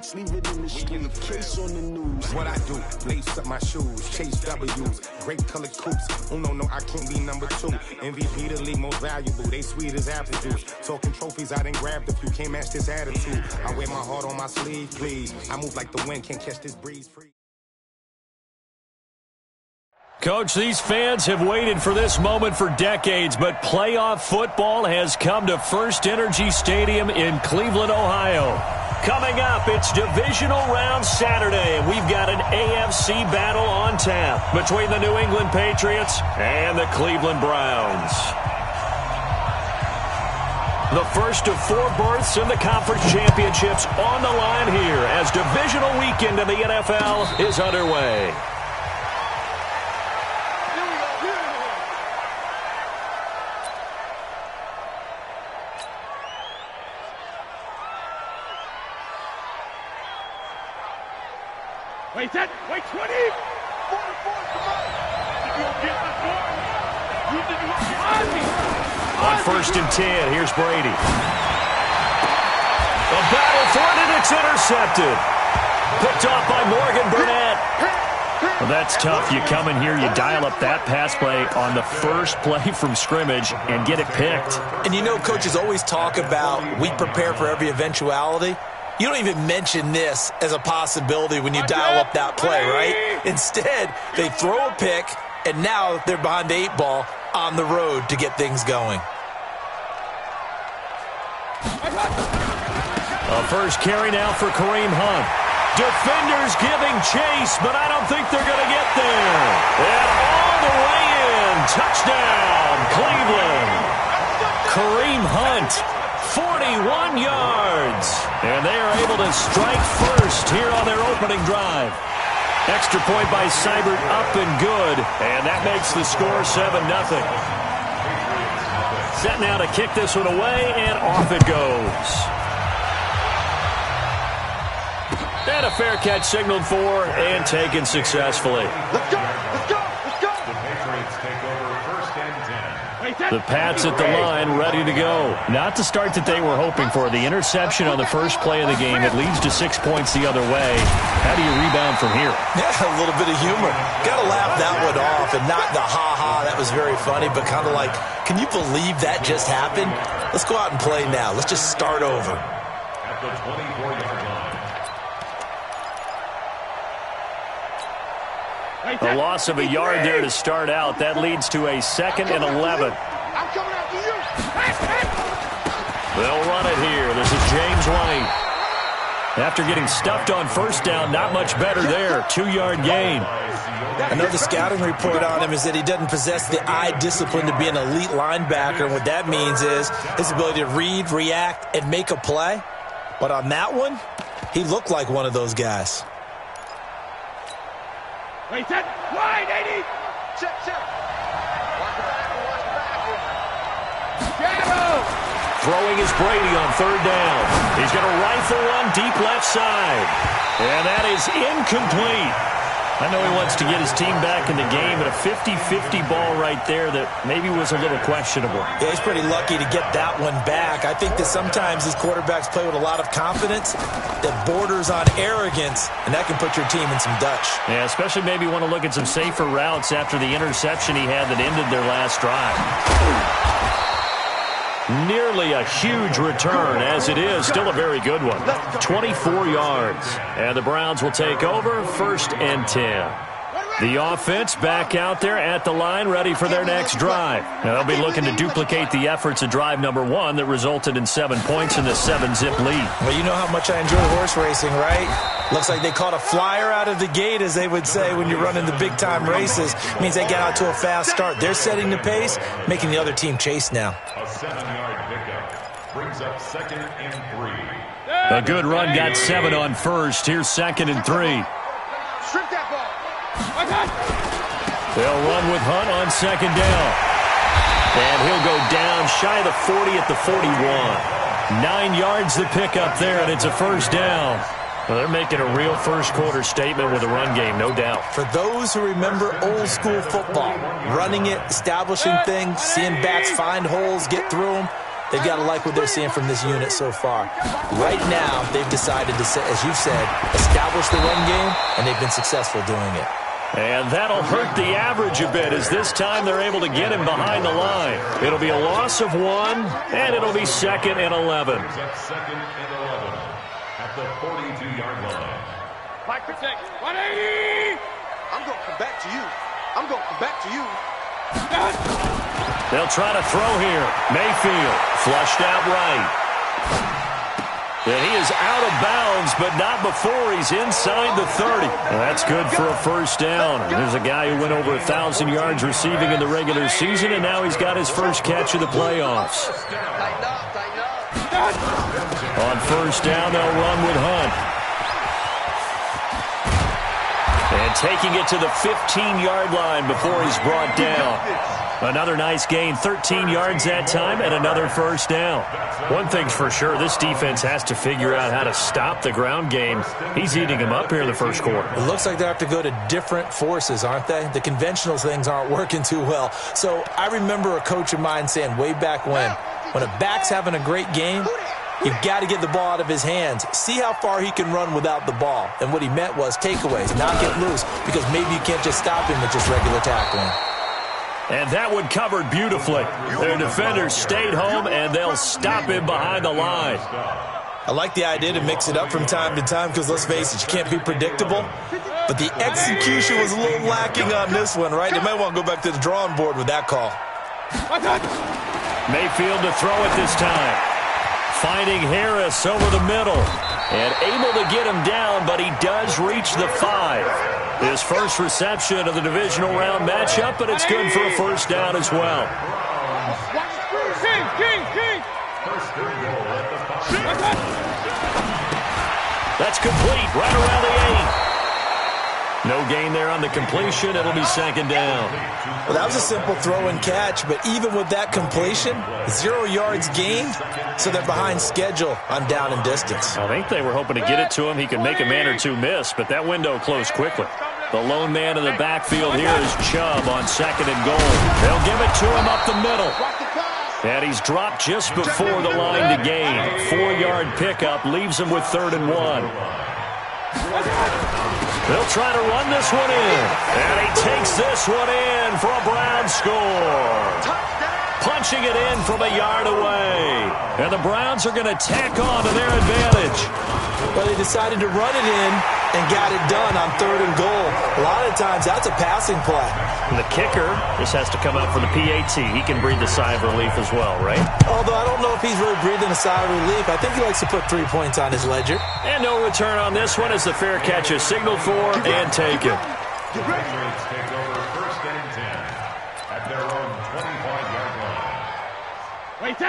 streets, leave it in the street. Case on the news. What I do, lace up my shoes, chase W's, great colored coops. Oh no, I can't be number 2. MVP the league most valuable, they sweet as apple juice. Talking trophies, I didn't grab the few, can't match this attitude. I wear my heart on my sleeve, please. I move like the wind, can't catch this breeze free. Coach, these fans have waited for this moment for decades, but playoff football has come to First Energy Stadium in Cleveland, Ohio. Coming up, it's Divisional Round Saturday, and we've got an AFC battle on tap between the New England Patriots and the Cleveland Browns. The first of 4 berths in the conference championships on the line here as divisional weekend in the NFL is underway. Wait, set, wait, 20! 44, come on! You'll get the ball! You did On 1st and 10, here's Brady. A battle for it, and it's intercepted. Picked off by Morgan Burnett. Well, that's tough. You come in here, you dial up that pass play on the first play from scrimmage and get it picked. And you know, coaches always talk about we prepare for every eventuality. You don't even mention this as a possibility when you dial up that play, right? Instead, they throw a pick, and now they're behind the 8 ball on the road to get things going. A first carry now for Kareem Hunt. Defenders giving chase, but I don't think they're going to get there. And all the way in. Touchdown, Cleveland. Kareem Hunt. 41 yards. And they are able to strike first here on their opening drive. Extra point by Seibert up and good. And that makes the score 7-0. Set now to kick this one away, and off it goes. And a fair catch signaled for and taken successfully. Let's go, let's go, let's go! The Patriots take over 1st and 10. The Pats at the line, ready to go. Not the start that they were hoping for. The interception on the first play of the game. It leads to 6 points the other way. How do you rebound from here? Yeah, a little bit of humor. Got to laugh that one off, and not the ha-ha, that was very funny, but kind of like, can you believe that just happened? Let's go out and play now. Let's just start over. At the 24-yard line. A loss of a yard there to start out. That leads to a 2nd and 11. I'm coming after you. They'll run it here. This is James White. After getting stuffed on first down, not much better there. 2-yard gain. I know the scouting report on him is that he doesn't possess the eye discipline to be an elite linebacker. And what that means is his ability to read, react, and make a play. But on that one, he looked like one of those guys. Wait, set, wide, 80! Check. Watch the back, Shadow! Throwing is Brady on 3rd down. He's going to rifle one deep left side. And that is incomplete. I know he wants to get his team back in the game, but a 50-50 ball right there that maybe was a little questionable. Yeah, he's pretty lucky to get that one back. I think that sometimes these quarterbacks play with a lot of confidence that borders on arrogance, and that can put your team in some Dutch. Yeah, especially maybe want to look at some safer routes after the interception he had that ended their last drive. Nearly a huge return, as it is. Still a very good one. 24 yards. And the Browns will take over 1st and 10. The offense back out there at the line, ready for their next drive. Now, they'll be looking to duplicate the efforts of drive number 1 that resulted in 7 points in the 7-zip lead. Well, you know how much I enjoy horse racing, right? Looks like they caught a flyer out of the gate, as they would say when you're running the big-time races. It means they get out to a fast start. They're setting the pace, making the other team chase now. A 7-yard pickup brings up 2nd and 3. A good run got 7 on 1st. Here's 2nd and 3. Strip that ball. They'll run with Hunt on 2nd down. And he'll go down shy of the 40 at the 41. 9 yards the pickup there, and it's a 1st down. Well, they're making a real first-quarter statement with a run game, no doubt. For those who remember old-school football, running it, establishing things, seeing backs find holes, get through them, They've got to like what they're seeing from this unit so far. Right now, they've decided to, as you've said, establish the run game, and they've been successful doing it. And that'll hurt the average a bit as this time they're able to get him behind the line. It'll be a loss of 1, and it'll be 2nd and 11. Second and 11 at the 42-yard line. Like protect. 180. I'm going to come back to you. I'm going to come back to you. They'll try to throw here. Mayfield flushed out right. And he is out of bounds, but not before he's inside the 30. Well, that's good for a first down. There's a guy who went over 1,000 yards receiving in the regular season, and now he's got his first catch of the playoffs. On first down, they'll run with Hunt. And taking it to the 15-yard line before he's brought down. Another nice gain, 13 yards that time, and another first down. One thing's for sure, this defense has to figure out how to stop the ground game. He's eating them up here in the first quarter. It looks like they have to go to different forces, aren't they? The conventional things aren't working too well. So I remember a coach of mine saying way back when a back's having a great game, you've got to get the ball out of his hands. See how far he can run without the ball. And what he meant was takeaways, not get loose, because maybe you can't just stop him with just regular tackling. And that one covered beautifully. Their defenders stayed home, and they'll stop him behind the line. I like the idea to mix it up from time to time because, let's face it, you can't be predictable. But the execution was a little lacking on this one, right? They might want to go back to the drawing board with that call. Mayfield to throw it this time. Finding Harris over the middle. And able to get him down, but he does reach the 5. His first reception of the divisional round matchup, but it's good for a first down as well. That's complete, right around the 8. No gain there on the completion. It'll be second down. Well, that was a simple throw and catch, but even with that completion, 0 yards gained, so they're behind schedule on down and distance. I think they were hoping to get it to him. He could make a man or two miss, but that window closed quickly. The lone man in the backfield here is Chubb on second and goal. They'll give it to him up the middle. And he's dropped just before the line to gain. 4-yard pickup leaves him with 3rd and 1. They'll try to run this one in. And he takes this one in for a Browns score. Punching it in from a yard away. And the Browns are going to tack on to their advantage. Well, they decided to run it in and got it done on 3rd and goal. A lot of times, that's a passing play. And the kicker just has to come out for the PAT. He can breathe a sigh of relief as well, right? Although I don't know if he's really breathing a sigh of relief. I think he likes to put 3 points on his ledger. And no return on this one as the fair catch is signaled for and taken. The Patriots take over 1st and 10 at their own 25-yard line.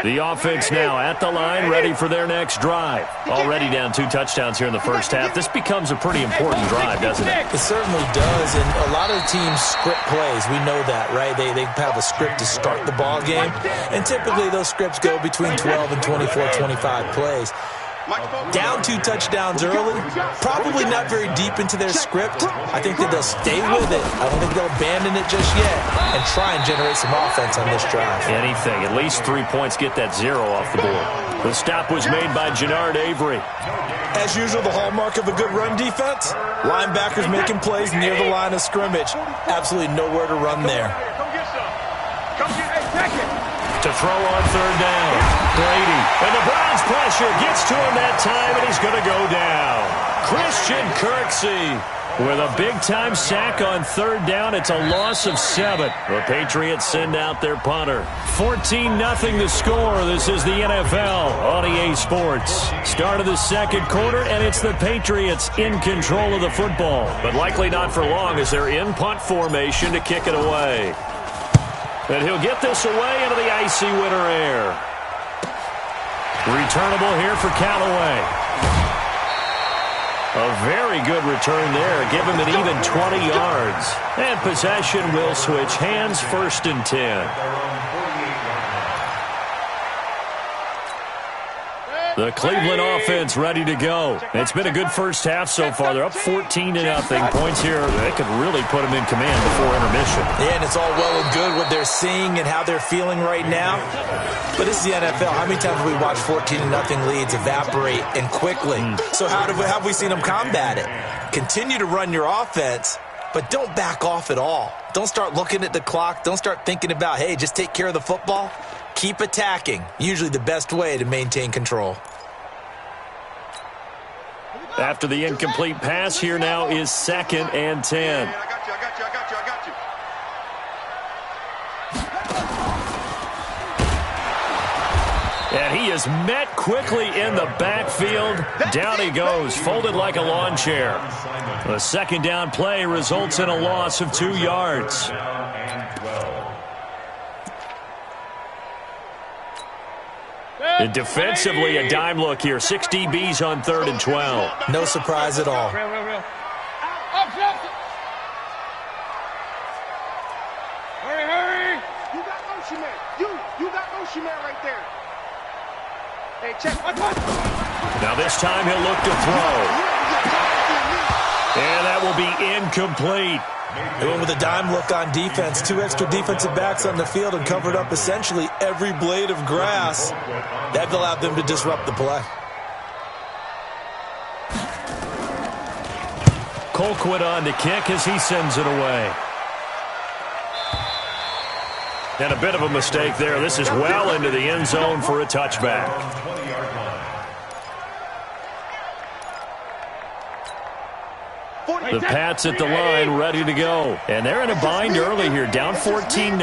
The offense now at the line, ready for their next drive. Already down 2 touchdowns here in the first half. This becomes a pretty important drive, doesn't it? It certainly does, and a lot of teams script plays. We know that, right? They have a script to start the ball game, and typically those scripts go between 12 and 24, 25 plays. Down 2 touchdowns early, probably not very deep into their script. I think that they'll stay with it. I don't think they'll abandon it just yet and try and generate some offense on this drive. Anything. At least 3 points get that 0 off the board. The stop was made by Jannard Avery. As usual, the hallmark of a good run defense, linebackers making plays near the line of scrimmage. Absolutely nowhere to run there. To throw on 3rd down. Brady. And the Browns pressure gets to him that time, and he's going to go down. Christian Kirksey with a big-time sack on 3rd down. It's a loss of 7. The Patriots send out their punter. 14-0 the score. This is the NFL on EA Sports. Start of the second quarter, and it's the Patriots in control of the football. But likely not for long as they're in punt formation to kick it away. And he'll get this away into the icy winter air. Returnable here for Callaway. A very good return there. Give him an even 20 yards. And possession will switch hands, 1st and 10. The Cleveland offense ready to go. It's been a good first half so far. They're up 14-0. Points here, they could really put them in command before intermission. Yeah, and it's all well and good what they're seeing and how they're feeling right now. But this is the NFL. How many times have we watched 14-0 leads evaporate and quickly? So how have we seen them combat it? Continue to run your offense, but don't back off at all. Don't start looking at the clock. Don't start thinking about, hey, just take care of the football. Keep attacking. Usually the best way to maintain control. After the incomplete pass, here now is 2nd and 10. I got you. And he is met quickly in the backfield. Down he goes, folded like a lawn chair. The second down play results in a loss of 2 yards. And defensively, a dime look here. 6 DBs on 3rd and 12. No surprise at all. Real. Hurry. You got motion man. You got motion man right there. Hey, check. Now this time he'll look to throw. And that will be incomplete. They went with a dime look on defense. 2 extra defensive backs on the field and covered up essentially every blade of grass. That allowed them to disrupt the play. Colquitt on to kick as he sends it away. And a bit of a mistake there. This is well into the end zone for a touchback. The Pats at the line, ready to go. And they're in a bind early here, down 14-0.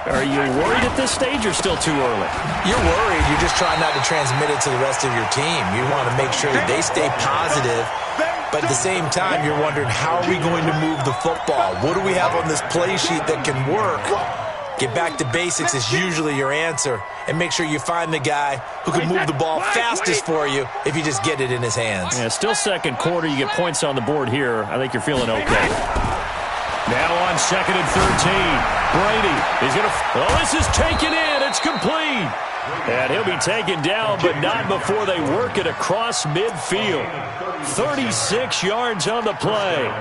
Are you worried at this stage or still too early? You're worried. You're just trying not to transmit it to the rest of your team. You want to make sure that they stay positive. But at the same time, you're wondering, how are we going to move the football? What do we have on this play sheet that can work? Get back to basics is usually your answer. And make sure you find the guy who can move the ball fastest for you if you just get it in his hands. Yeah, still second quarter. You get points on the board here. I think you're feeling okay. Now on 2nd and 13. Brady is going to... Oh, this is taken in. It's complete. And he'll be taken down, but not before they work it across midfield. 36 yards on the play.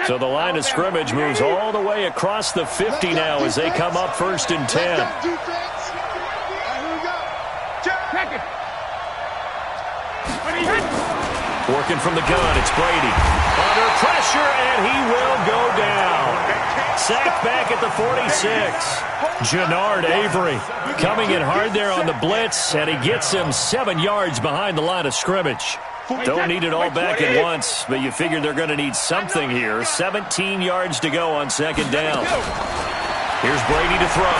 So the line of scrimmage moves all the way across the 50 now as they come up 1st and 10. Working from the gun, it's Brady. Under pressure, and he will go down. Sacked back at the 46. Jannard Avery coming in hard there on the blitz, and he gets him 7 yards behind the line of scrimmage. Don't need it all back at once, but you figure they're going to need something here. 17 yards to go on 2nd down. Here's Brady to throw.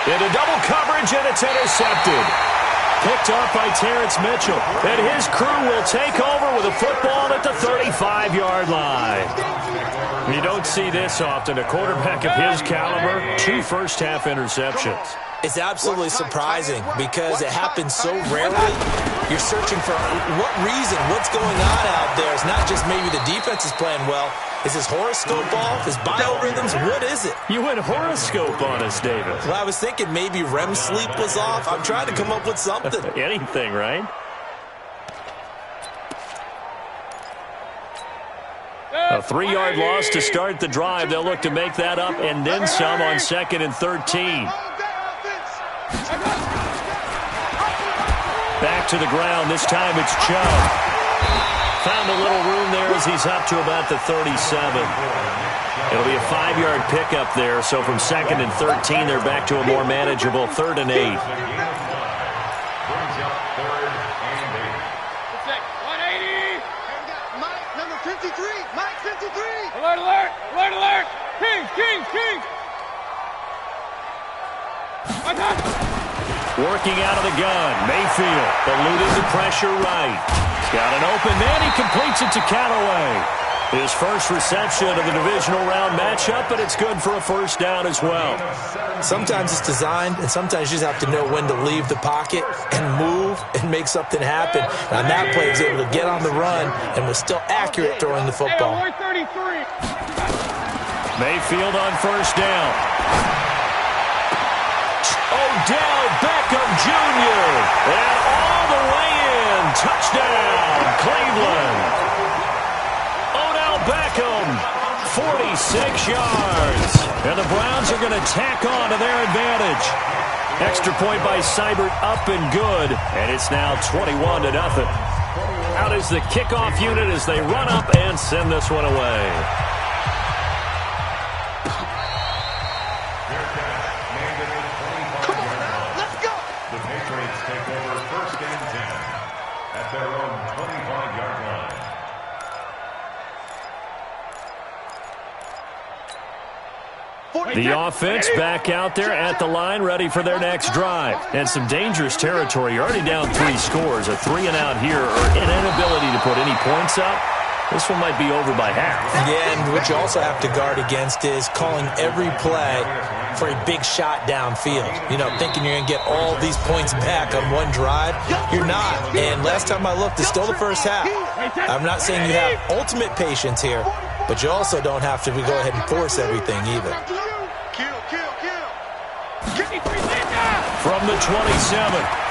Into double coverage, and it's intercepted. Picked off by Terrence Mitchell. And his crew will take over with a football at the 35-yard line. You don't see this often. A quarterback of his caliber, 2 first-half interceptions. It's absolutely surprising because it happens so rarely. You're searching for what reason, what's going on out there. It's not just maybe the defense is playing well. Is his horoscope off? His biorhythms? What is it? You went horoscope on us, David. Well, I was thinking maybe REM sleep was off. I'm trying to come up with something. Anything, right? A 3-yard loss to start the drive. They'll look to make that up and then some on 2nd and 13. Back to the ground. This time it's Chubb. Found a little room there as he's up to about the 37. It'll be a 5-yard pickup there. So from 2nd and 13, they're back to a more manageable 3rd and 8. Mike, number 53. Mike, 53. Alert. Kings. Working out of the gun. Mayfield eluded the pressure right. He's got an open man. He completes it to Callaway. His first reception of the divisional round matchup, but it's good for a first down as well. Sometimes it's designed, and sometimes you just have to know when to leave the pocket and move and make something happen. And on that play, he was able to get on the run and was still accurate throwing the football. Mayfield on first down. Odell Beckham Jr. And all the way in. Touchdown, Cleveland. Odell Beckham, 46 yards. And the Browns are going to tack on to their advantage. Extra point by Seibert, up and good. And it's now 21-0. Out is the kickoff unit as they run up and send this one away. Come on now, let's go. The Patriots take over first and 10 at their own 25-yard line. The offense back out there at the line, ready for their next drive. And some dangerous territory. You're already down 3 scores. A 3-and-out here, or an inability to put any points up. This one might be over by half. Yeah, and what you also have to guard against is calling every play for a big shot downfield. You know, thinking you're going to get all these points back on one drive. You're not. And last time I looked, it's still the first half. I'm not saying you have ultimate patience here, but you also don't have to go ahead and force everything either. From the 27,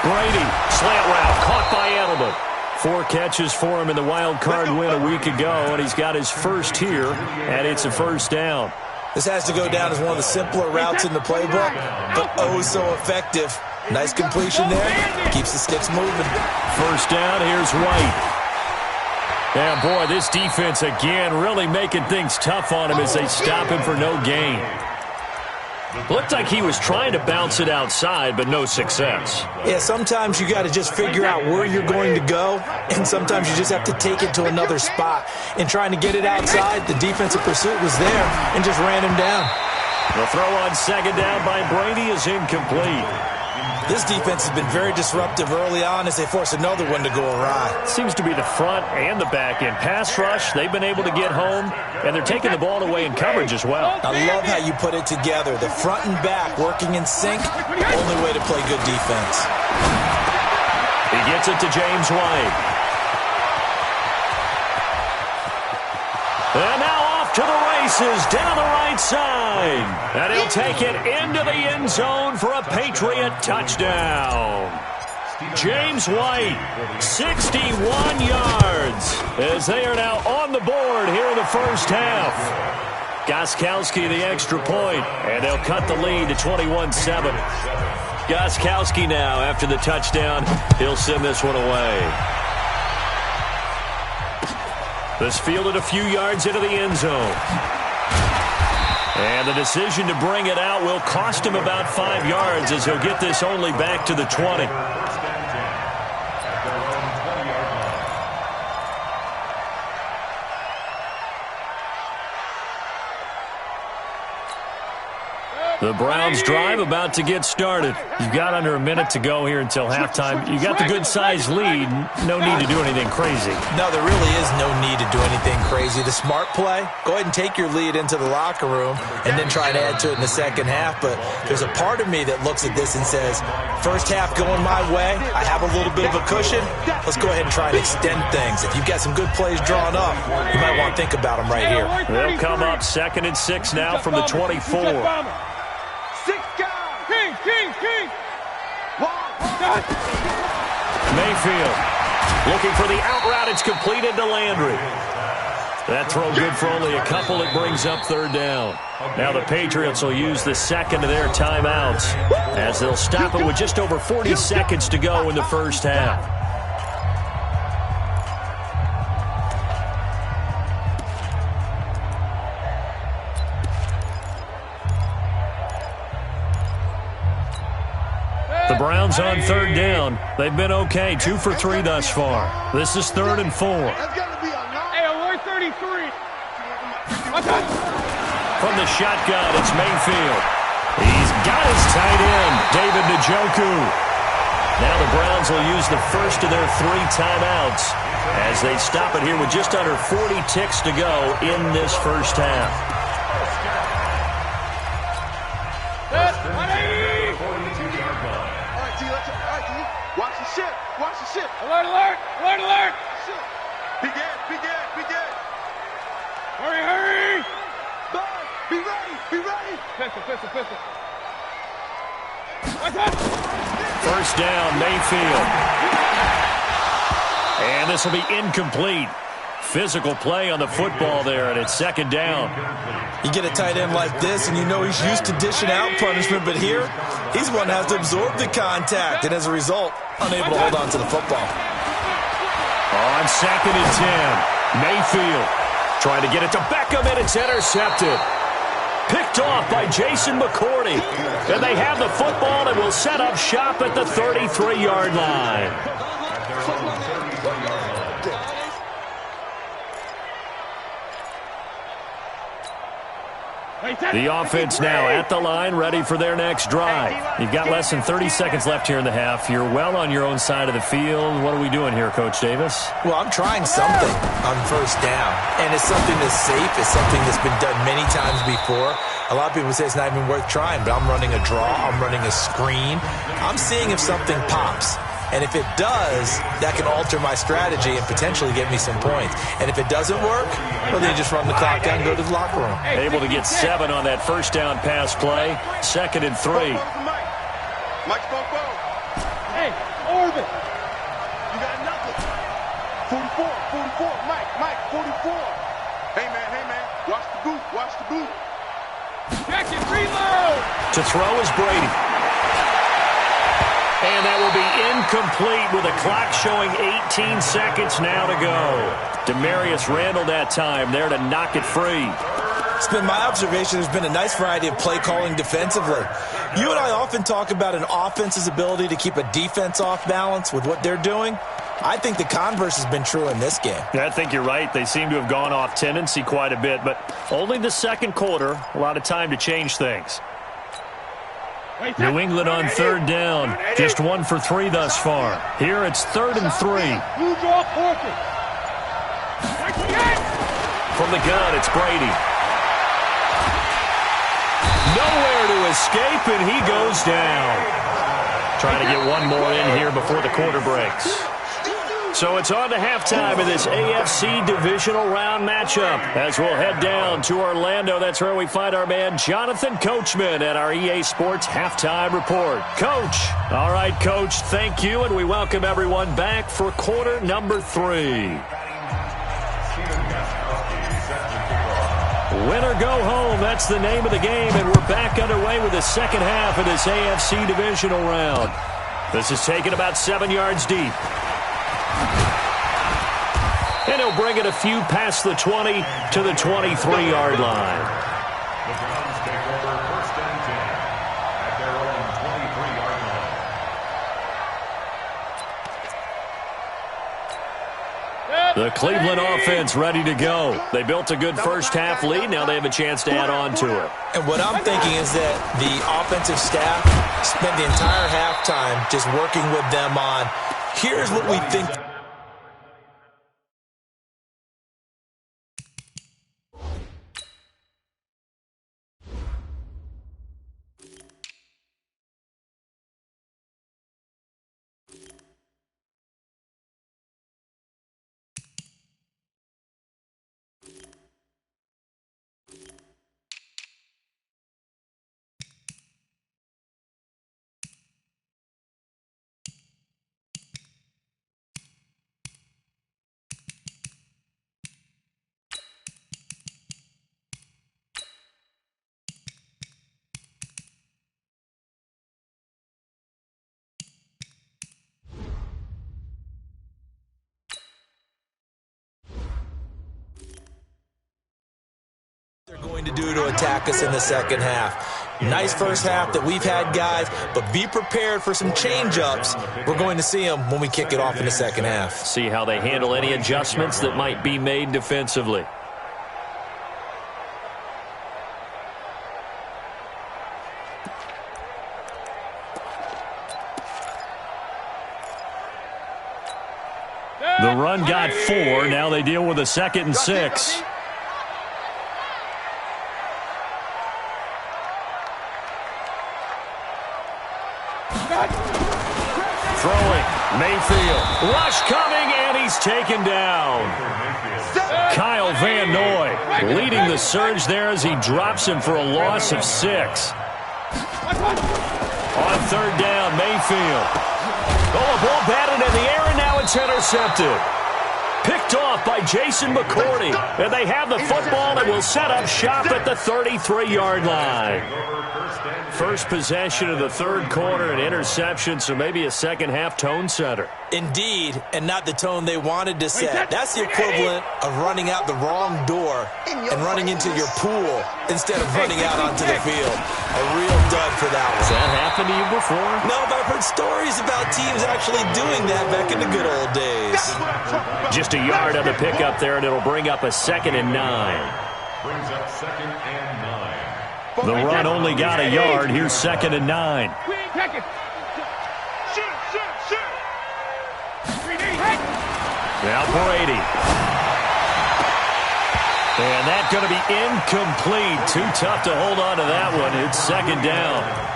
Brady, slant route, caught by Edelman. 4 catches for him in the wild card win a week ago, and he's got his first here, and it's a first down. This has to go down as one of the simpler routes in the playbook, but oh so effective. Nice completion there. Keeps the sticks moving. First down, here's White. Yeah, boy, this defense again really making things tough on him as they stop him for no gain. Looked like he was trying to bounce it outside, but no success. Yeah, sometimes you got to just figure out where you're going to go, and sometimes you just have to take it to another spot. In trying to get it outside, the defensive pursuit was there and just ran him down. The throw on second down by Brady is incomplete. This defense has been very disruptive early on as they force another one to go awry. Seems to be the front and the back end. Pass rush, they've been able to get home, and they're taking the ball away in coverage as well. I love how you put it together. The front and back working in sync, only way to play good defense. He gets it to James White. And now off to the races down the right side. And he'll take it into the end zone for a Patriot touchdown. James White, 61 yards, as they are now on the board here in the first half. Gostkowski the extra point, and they'll cut the lead to 21-7. Gostkowski now, after the touchdown, he'll send this one away. This fielded a few yards into the end zone. And the decision to bring it out will cost him about 5 yards as he'll get this only back to the 20. The Browns drive about to get started. You've got under a minute to go here until halftime. You got the good-sized lead. No need to do anything crazy. No, there really is no need to do anything crazy. The smart play, go ahead and take your lead into the locker room and then try to add to it in the second half. But there's a part of me that looks at this and says, first half going my way, I have a little bit of a cushion. Let's go ahead and try and extend things. If you've got some good plays drawn up, you might want to think about them right here. They'll come up 2nd and 6 now from the 24. King. Mayfield looking for the out route. It's completed to Landry. That throw good for only a couple. It brings up 3rd down. Now the Patriots will use the second of their timeouts as they'll stop it with just over 40 seconds to go in the first half. The Browns on 3rd down. They've been okay, 2 for 3 thus far. This is 3rd and 4. Hey, alert 33. From the shotgun, it's Mayfield. He's got his tight end, David Njoku. Now the Browns will use the first of their 3 timeouts as they stop it here with just under 40 ticks to go in this first half. Watch the ship. Alert. Be good. Hurry. Be Be ready. Pistol, pistol, pistol. First down, Mayfield. And this will be incomplete. Physical play on the football there, and it's second down. You get a tight end like this, and you know he's used to dishing out punishment, but here, he's one that has to absorb the contact, and as a result, unable to hold on to the football. On second and 10, Mayfield trying to get it to Beckham, and it's intercepted. Picked off by Jason McCourty. And they have the football and will set up shop at the 33-yard line. The offense now at the line, ready for their next drive. You've got less than 30 seconds left here in the half. You're well on your own side of the field. What are we doing here, Coach Davis? Well, I'm trying something on first down, and it's something that's safe. It's something that's been done many times before. A lot of people say it's not even worth trying, but I'm running a draw. I'm running a screen. I'm seeing if something pops. And if it does, that can alter my strategy and potentially get me some points. And if it doesn't work, well, then you just run the clock down and go to the locker room. Able to get 7 on that first down pass play. Second and 3. Mike's going forward. Hey, Orbit. You got nothing. 44, Mike, 44. Hey, man, watch the boot. Jackson, reload. To throw is Brady. And that will be incomplete with a clock showing 18 seconds now to go. Demarius Randall that time there to knock it free. It's been my observation there's been a nice variety of play calling defensively. You and I often talk about an offense's ability to keep a defense off balance with what they're doing. I think the converse has been true in this game. I think you're right. They seem to have gone off tendency quite a bit, but only the second quarter, a lot of time to change things. New England on third down. Just 1 for 3 thus far. Here it's 3rd and 3. You draw portrait. From the gun, it's Brady. Nowhere to escape, and he goes down. Trying to get one more in here before the quarter breaks. So it's on to halftime of this AFC divisional round matchup as we'll head down to Orlando. That's where we find our man Jonathan Coachman at our EA Sports Halftime Report. Coach. All right, Coach, thank you, and we welcome everyone back for quarter number 3. Win or go home, that's the name of the game, and we're back underway with the second half of this AFC divisional round. This is taken about 7 yards deep. And he'll bring it a few past the 20 to the 23-yard line. The Browns take over 1st and 10 at their own 23-yard line. The Cleveland offense ready to go. They built a good first half lead. Now they have a chance to add on to it. And what I'm thinking is that the offensive staff spent the entire halftime just working with them on, here's what we think. They're going to do to attack us in the second half. Nice first half that we've had, guys, but be prepared for some change-ups. We're going to see them when we kick it off in the second half. See how they handle any adjustments that might be made defensively. The run got 4. Now they deal with a 2nd and 6. throwing. Mayfield. Rush coming, and he's taken down. Kyle Van Noy leading the surge there as he drops him for a loss of 6. On third down, Mayfield. Oh, a ball batted in the air, and now it's intercepted. Picked off by Jason McCourty. And they have the football and will set up shop at the 33-yard line. First possession of the third quarter, an interception, so maybe a second-half tone setter. Indeed, and not the tone they wanted to set. That's the equivalent of running out the wrong door and running into your pool instead of running out onto the field. A real dud for that one. Has that happened to you before? No, but I've heard stories about teams actually doing that back in the good old days. Just a yard on the pickup there, and it'll bring up a 2nd and 9. Brings up 2nd and 9. The run only got a yard. Here's 2nd and 9. We ain't packing. Shoot. Now Brady. And that's going to be incomplete. Too tough to hold on to that one. It's 2nd down.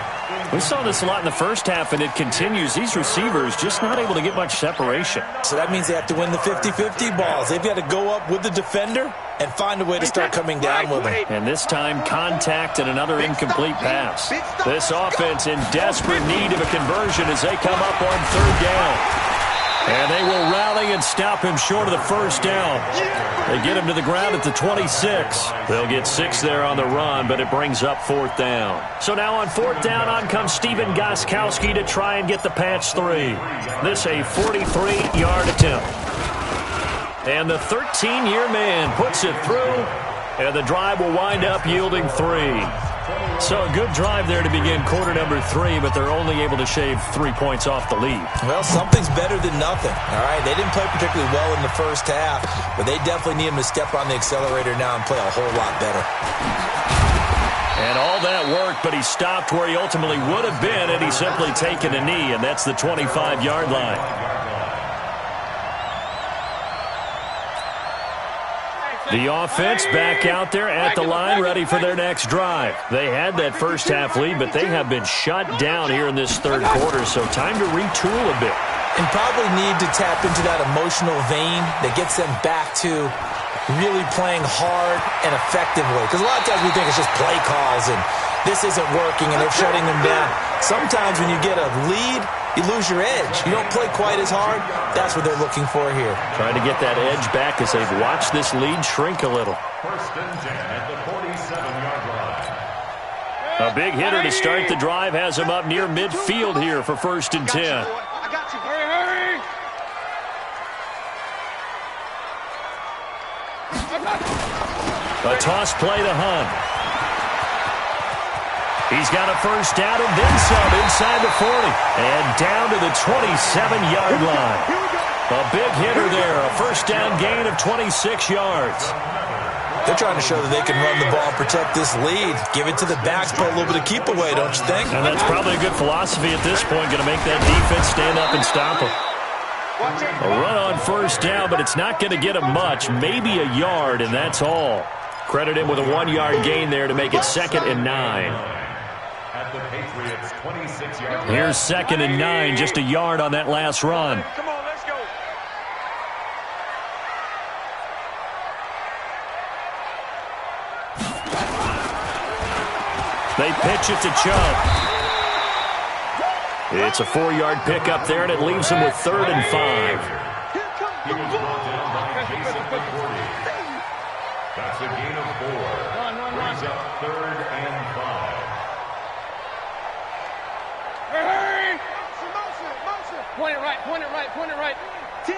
We saw this a lot in the first half, and it continues. These receivers just not able to get much separation. So that means they have to win the 50-50 balls. They've got to go up with the defender and find a way to start coming down with them. And this time, contact and another incomplete pass. This offense in desperate need of a conversion as they come up on third down. And they will rally and stop him short of the first down. They get him to the ground at the 26. They'll get 6 there on the run, but it brings up 4th down. So now on 4th down, on comes Stephen Gostkowski to try and get the patch 3. This a 43-yard attempt. And the 13-year man puts it through, and the drive will wind up yielding 3. So a good drive there to begin quarter number 3, but they're only able to shave 3 points off the lead. Well, something's better than nothing, all right? They didn't play particularly well in the first half, but they definitely need him to step on the accelerator now and play a whole lot better. And all that worked, but he stopped where he ultimately would have been had he simply taken a knee, and that's the 25-yard line. The offense back out there at the line, ready for their next drive. They had that first half lead, but they have been shut down here in this third quarter, so time to retool a bit. And probably need to tap into that emotional vein that gets them back to really playing hard and effectively. Because a lot of times we think it's just play calls and this isn't working and they're shutting them down. Sometimes when you get a lead, you lose your edge. You don't play quite as hard. That's what they're looking for here. Trying to get that edge back as they've watched this lead shrink a little. 1st and 10 at the 47-yard line. A big hitter to start the drive has him up near midfield here for 1st and 10. I got you. Hurry. A toss play to Hunt. He's got a first down and then some inside the 40. And down to the 27-yard line. A big hitter there. A first down gain of 26 yards. They're trying to show that they can run the ball and protect this lead. Give it to the backs, put a little bit of keep away, don't you think? And that's probably a good philosophy at this point. Going to make that defense stand up and stop them. A run on first down, but it's not going to get him much. Maybe a yard, and that's all. Credit him with a 1-yard gain there to make it 2nd and 9. At the Patriots' 26-yard line. Here's 2nd and 9, just a yard on that last run. Come on, let's go. They pitch it to Chubb. It's a 4-yard pickup there, and it leaves him with 3rd and 5. He was brought down by Jason McCourty. That's a gain of 4. Brings up 3rd and 5. Hurry. Motion. Point it right. 10.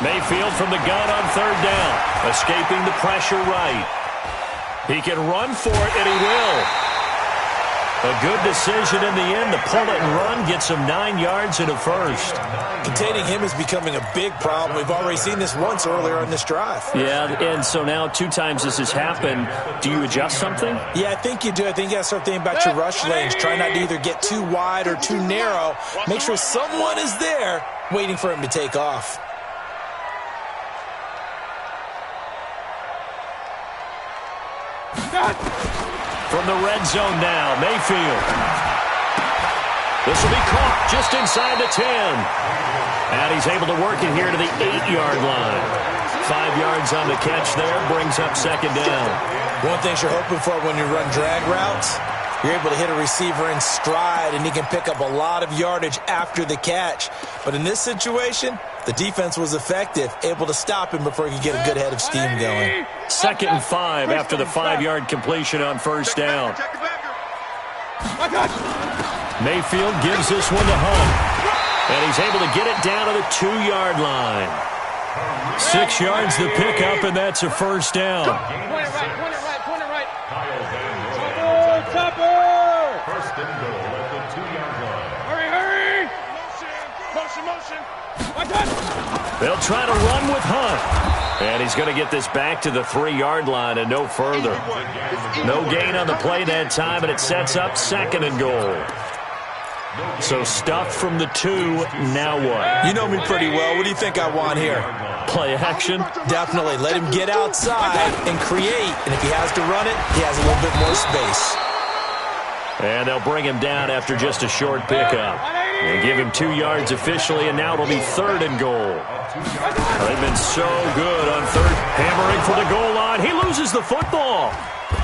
Mayfield from the gun on 3rd down. Escaping the pressure right. He can run for it, and he will. A good decision in the end to pull it and run, gets him 9 yards and a first. Containing him is becoming a big problem. We've already seen this once earlier in this drive. Yeah, and so now 2 times this has happened. Do you adjust something? Yeah, I think you do. I think you got to start thinking about your rush lanes. Try not to either get too wide or too narrow. Make sure someone is there waiting for him to take off. From the red zone now, Mayfield. This will be caught just inside the 10. And he's able to work it here to the 8-yard line. 5 yards on the catch there, brings up second down. One thing you're hoping for when you run drag routes, you're able to hit a receiver in stride, and he can pick up a lot of yardage after the catch. But in this situation, the defense was effective, able to stop him before he could get a good head of steam going. 2nd and 5 after the 5-yard completion on first down. Mayfield gives this one to Hunt. And he's able to get it down to the 2-yard line. 6 yards the pickup, and that's a first down. Point it right. First and goal at the 2-yard line. Hurry. Motion. They'll try to run with Hunt. And he's going to get this back to the 3-yard line and no further. No gain on the play that time, and it sets up 2nd and goal. So stuffed from the 2, now what? You know me pretty well. What do you think I want here? Play action? Definitely. Let him get outside and create. And if he has to run it, he has a little bit more space. And they'll bring him down after just a short pickup. They give him 2 yards officially, and now it'll be 3rd and goal. They've been so good on third. Hammering for the goal line. He loses the football.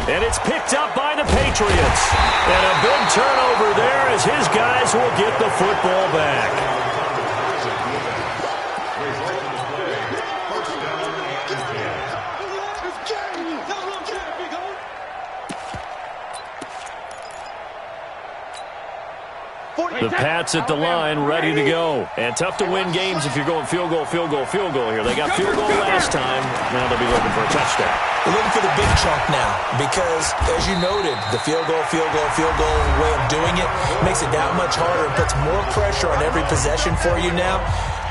And it's picked up by the Patriots. And a big turnover there as his guys will get the football back. The Pats at the line, ready to go. And tough to win games if you're going field goal here. They got field goal last time. Now they'll be looking for a touchdown. They're looking for the big chunk now because, as you noted, the field goal way of doing it makes it that much harder and puts more pressure on every possession for you now.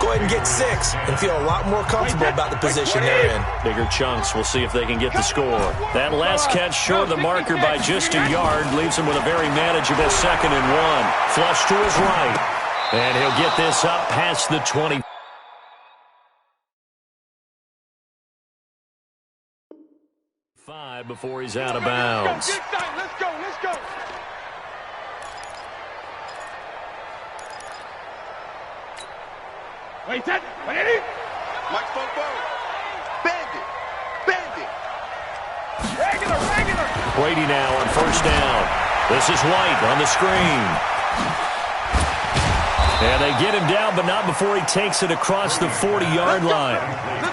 Go ahead and get 6 and feel a lot more comfortable about the position they're in. Bigger chunks. We'll see if they can get the score. That last catch short of the marker by just a yard leaves him with a very manageable 2nd and 1. Flush to his right. And he'll get this up past the 20. Before he's out of bounds. Let's go. Wait, ready? Mike Bobo. Bandit. Regular. Brady now on first down. This is White on the screen. And they get him down, but not before he takes it across the 40-yard line.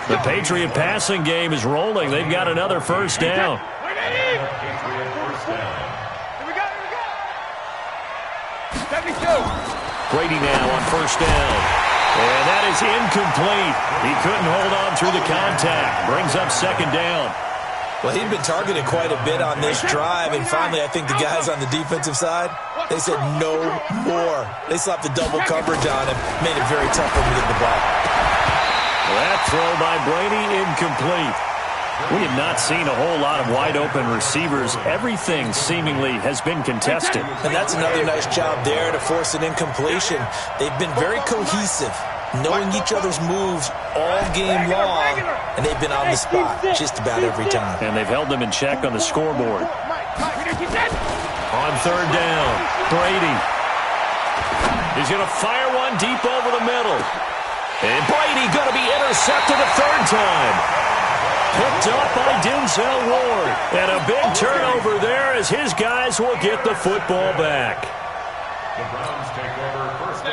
The Patriot passing game is rolling. They've got another first down. Here we go. 72. Brady now on first down. And that is incomplete. He couldn't hold on through the contact. Brings up second down. Well, he'd been targeted quite a bit on this drive, and finally I think the guys on the defensive side, they said no more. They slapped the double coverage on him, made it very tough for him to get the ball. That throw by Brady incomplete. We have not seen a whole lot of wide-open receivers. Everything seemingly has been contested. And that's another nice job there to force an incompletion. They've been very cohesive, knowing each other's moves all game long, and they've been on the spot just about every time. And they've held them in check on the scoreboard. On third down, Brady. He's going to fire one deep over the middle. And Brady going to be intercepted a third time. Picked up by Denzel Ward. And a big turnover there as his guys will get the football back.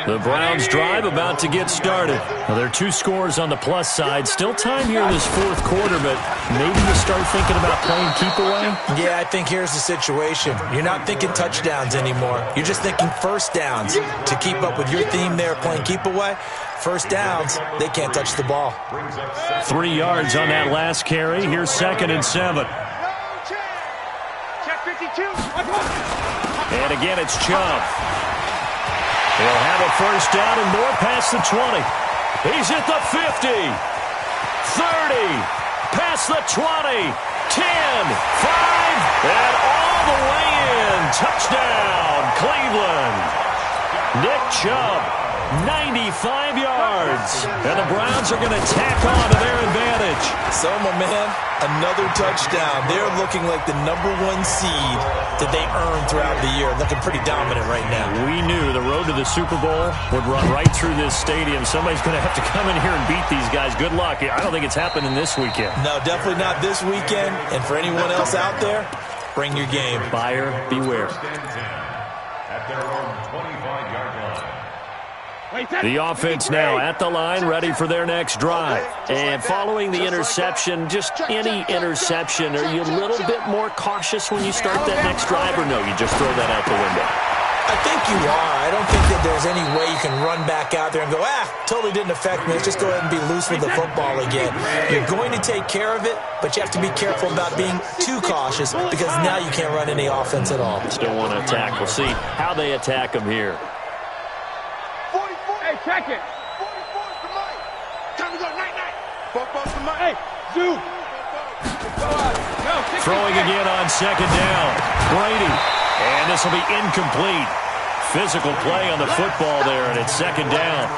The Browns drive about to get started. Well, there are 2 scores on the plus side. Still time here in this fourth quarter, but maybe you start thinking about playing keep away? Yeah, I think here's the situation. You're not thinking touchdowns anymore. You're just thinking first downs. To keep up with your theme there, playing keep away, first downs, they can't touch the ball. 3 yards on that last carry. Here's 2nd and 7. Check 52. And again, it's Chubb. He'll have a first down and more past the 20. He's at the 50. 30. Past the 20. 10. 5. And all the way in. Touchdown, Cleveland. Nick Chubb 95 yards. And the Browns are going to tack on to their advantage. So, my man, another touchdown. They're looking like the #1 seed that they earned throughout the year. Looking pretty dominant right now. We knew the road to the Super Bowl would run right through this stadium. Somebody's going to have to come in here and beat these guys. Good luck. I don't think it's happening this weekend. No, definitely not this weekend. And for anyone else out there, bring your game. Buyer beware. At their own 25-yard line. The offense now at the line, ready for their next drive. And following the interception, just any interception, are you a little bit more cautious when you start that next drive, or no, you just throw that out the window? I think you are. I don't think that there's any way you can run back out there and go, totally didn't affect me. Let's just go ahead and be loose with the football again. You're going to take care of it, but you have to be careful about being too cautious because now you can't run any offense at all. Still want to attack. We'll see how they attack them here. 44. Hey, check it. 44 is the mic. Time to go night-night. 44 is the mic. Hey, Zoo. Throwing again on second down. Brady. And this will be incomplete. Physical play on the football there, and it's second down.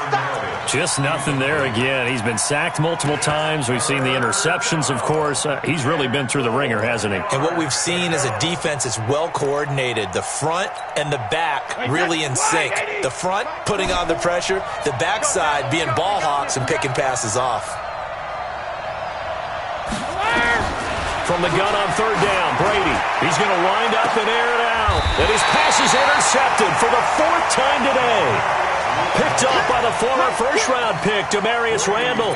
Just nothing there again. He's been sacked multiple times. We've seen the interceptions, of course. He's really been through the ringer, hasn't he? And what we've seen is a defense that's well coordinated. The front and the back really in sync. The front putting on the pressure. The backside being ball hawks and picking passes off. From the gun on third down, Brady. He's going to wind up and air it out. And his pass is intercepted for the 4th time today. Picked off by the former first-round pick, Demarius Randall.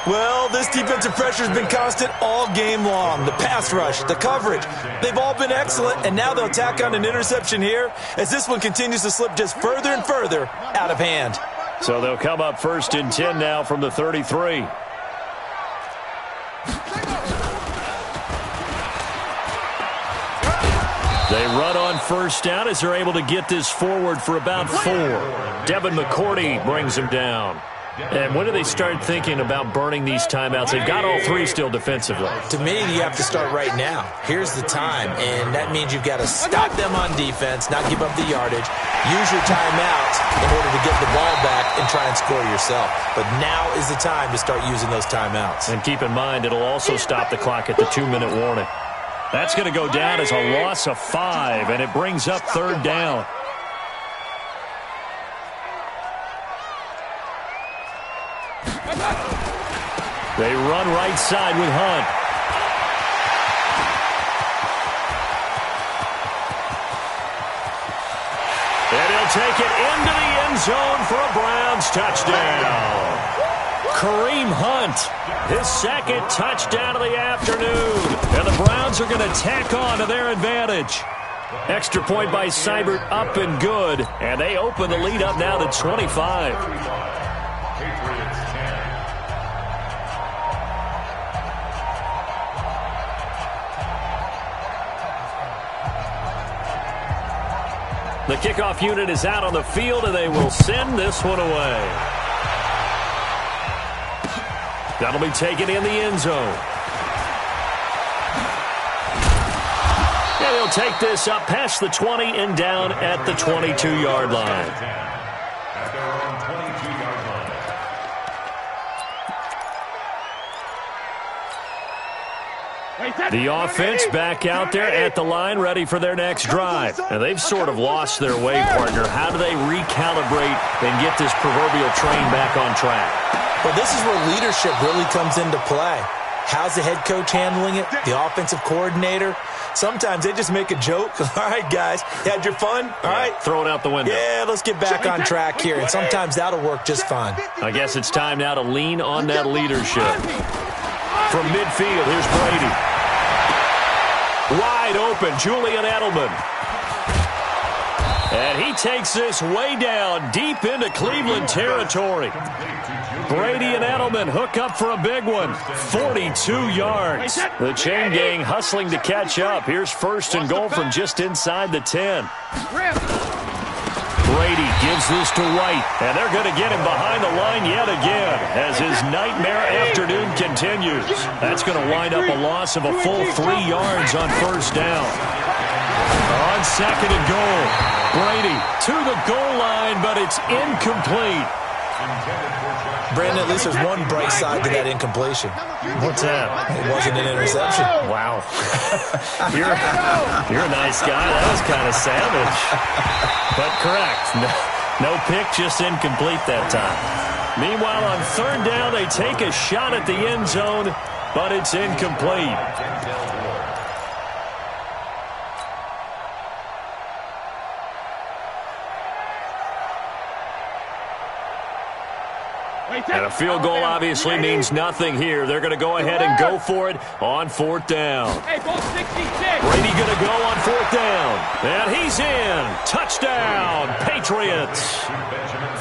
Well, this defensive pressure has been constant all game long. The pass rush, the coverage, they've all been excellent, and now they'll tack on an interception here as this one continues to slip just further and further out of hand. So they'll come up 1st and 10 now from the 33. They run on first down as they're able to get this forward for about 4. Devin McCourty brings him down. And when do they start thinking about burning these timeouts? They've got all 3 still defensively. To me, you have to start right now. Here's the time, and that means you've got to stop them on defense, not give up the yardage, use your timeouts in order to get the ball back and try and score yourself. But now is the time to start using those timeouts. And keep in mind, it'll also stop the clock at the 2-minute warning. That's going to go down as a loss of 5, and it brings up 3rd down. They run right side with Hunt. And he'll take it into the end zone for a Browns touchdown. Kareem Hunt, his 2nd touchdown of the afternoon. And the Browns are going to tack on to their advantage. Extra point by Seibert up and good. And they open the lead up now to 25. Patriots 10. The kickoff unit is out on the field, and they will send this one away. That'll be taken in the end zone. And he'll take this up past the 20 and down at the 22-yard line. At their own 22-yard line. The offense back out there at the line, ready for their next drive. And they've sort of lost their way, partner. How do they recalibrate and get this proverbial train back on track? Well, this is where leadership really comes into play. How's the head coach handling it? The offensive coordinator? Sometimes they just make a joke. All right, guys, had your fun? All right. Throw it out the window. Yeah, let's get back on track here. And sometimes that'll work just fine. I guess it's time now to lean on that leadership. From midfield, here's Brady. Wide open, Julian Edelman. And he takes this way down, deep into Cleveland territory. Brady and Edelman hook up for a big one. 42 yards. The chain gang hustling to catch up. Here's 1st and goal from just inside the 10. Brady gives this to White, and they're going to get him behind the line yet again as his nightmare afternoon continues. That's going to wind up a loss of a full 3 yards on 1st down. On 2nd and goal. Brady to the goal line, but it's incomplete. Brandon, at least there's one bright side to that incompletion. What's that? It wasn't an interception. Wow. You're a nice guy. That was kind of savage. But correct. No pick, just incomplete that time. Meanwhile, on third down, they take a shot at the end zone, but it's incomplete. And a field goal obviously means nothing here. They're going to go ahead and go for it on fourth down. Brady going to go on fourth down. And he's in. Touchdown, Patriots.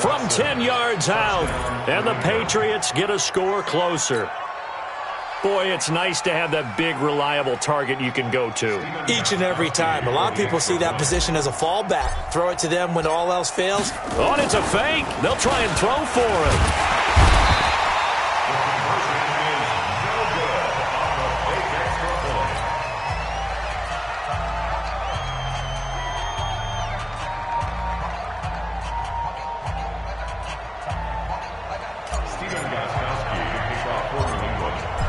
From 10 yards out. And the Patriots get a score closer. Boy, it's nice to have that big, reliable target you can go to. Each and every time. A lot of people see that position as a fallback. Throw it to them when all else fails. Oh, and it's a fake. They'll try and throw for it.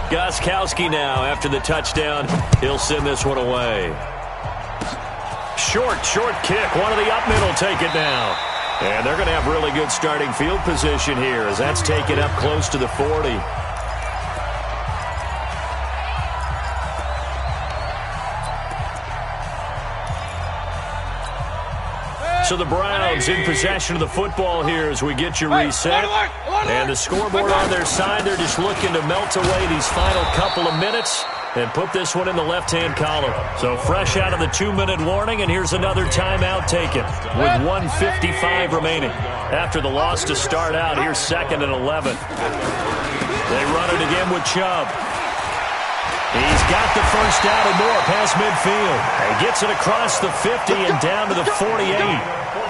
Gostkowski now after the touchdown. He'll send this one away. Short kick. One of the up middle take it now. And they're going to have really good starting field position here as that's taken up close to the 40. So the Browns in possession of the football here as we get you reset. And the scoreboard on their side, they're just looking to melt away these final couple of minutes and put this one in the left-hand column. So fresh out of the 2-minute warning, and here's another timeout taken with 1:55 remaining. After the loss to start out, here's 2nd and 11. They run it again with Chubb. He's got the first down and more past midfield. He gets it across the 50 and down to the 48.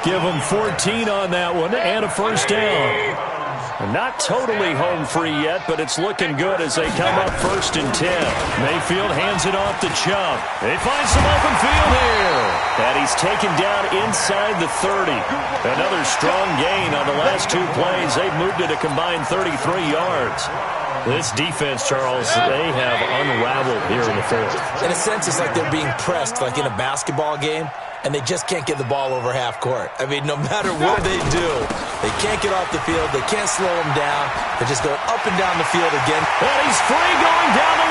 Give him 14 on that one and a first down. Not totally home free yet, but it's looking good as they come up 1st and 10. Mayfield hands it off to Chubb. They find some open field here. And he's taken down inside the 30. Another strong gain on the last 2 plays. They've moved it a combined 33 yards. This defense, Charles, they have unraveled here in the 4th. In a sense, it's like they're being pressed like in a basketball game, and they just can't get the ball over half court. I mean, no matter what they do, they can't get off the field. They can't slow them down. They're just going up and down the field again. And he's free going down the